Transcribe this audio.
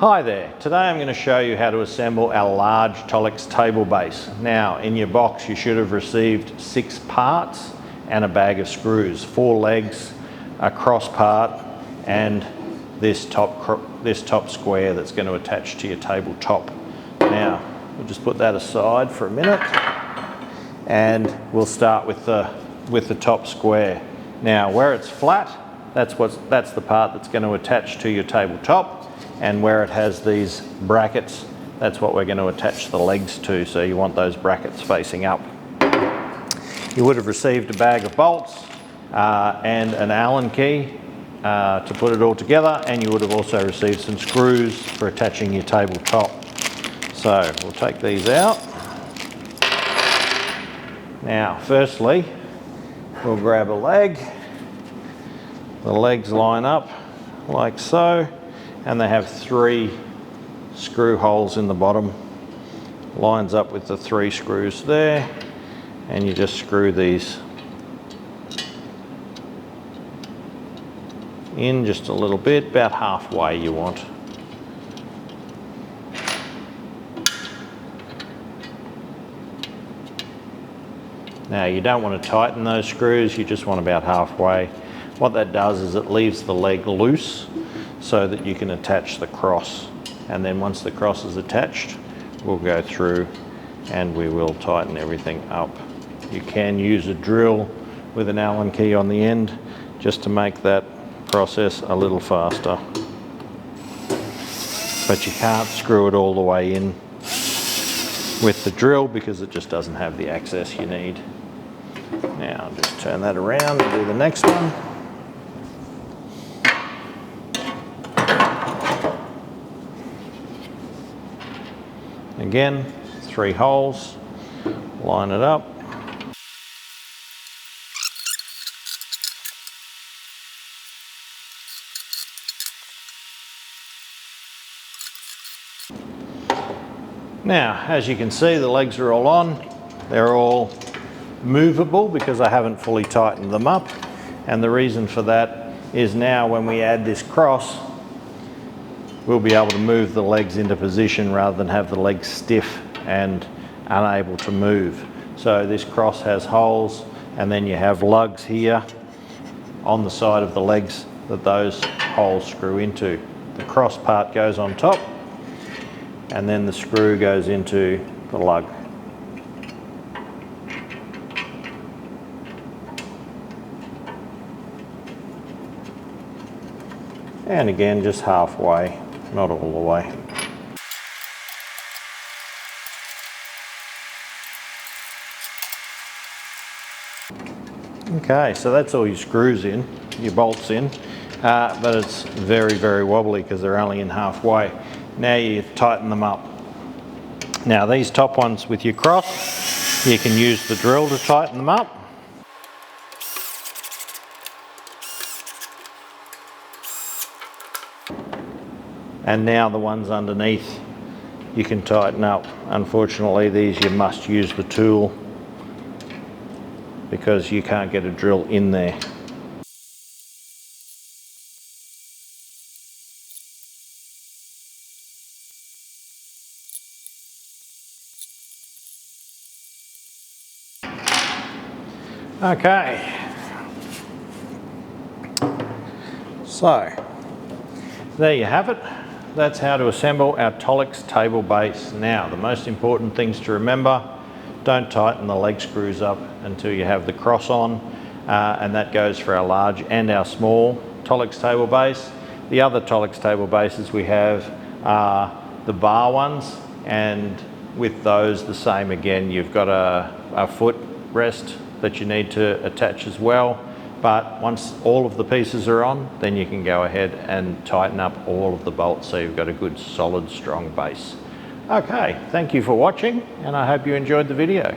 Hi there, today I'm going to show you how to assemble our large Tolix table base. Now in your box you should have received 6 parts and a bag of screws, 4 legs, a cross part and this top square that's going to attach to your tabletop. Now we'll just put that aside for a minute and we'll start with the top square. Now where it's flat, that's the part that's going to attach to your tabletop. And where it has these brackets, that's what we're going to attach the legs to, so you want those brackets facing up. You would have received a bag of bolts and an Allen key to put it all together, and you would have also received some screws for attaching your tabletop. So we'll take these out. Now firstly, we'll grab a leg. The legs line up like so. And they have 3 screw holes in the bottom. Lines up with the 3 screws there, and you just screw these in just a little bit, about halfway you want. Now you don't want to tighten those screws, you just want about halfway. What that does is it leaves the leg loose so that you can attach the cross, and then once the cross is attached we'll go through and we will tighten everything up. You can use a drill with an Allen key on the end just to make that process a little faster, but you can't screw it all the way in with the drill because it just doesn't have the access you need. Now I'll just turn that around and do the next one. Again, 3 holes, line it up. Now, as you can see, the legs are all on. They're all movable because I haven't fully tightened them up. And the reason for that is now when we add this cross, we'll be able to move the legs into position rather than have the legs stiff and unable to move. So this cross has holes, and then you have lugs here on the side of the legs that those holes screw into. The cross part goes on top, and then the screw goes into the lug. And again, just halfway. Not all the way. Okay, so that's all your screws in, your bolts in, but it's very, very wobbly because they're only in halfway. Now you tighten them up. Now these top ones with your cross, you can use the drill to tighten them up. And now the ones underneath you can tighten up. Unfortunately these you must use the tool because you can't get a drill in there. Okay, so there you have it. That's how to assemble our Tolix table base. Now, the most important things to remember, don't tighten the leg screws up until you have the cross on, and that goes for our large and our small Tolix table base. The other Tolix table bases we have are the bar ones, and with those the same again. You've got a foot rest that you need to attach as well. But once all of the pieces are on, then you can go ahead and tighten up all of the bolts so you've got a good, solid, strong base. Okay, thank you for watching, and I hope you enjoyed the video.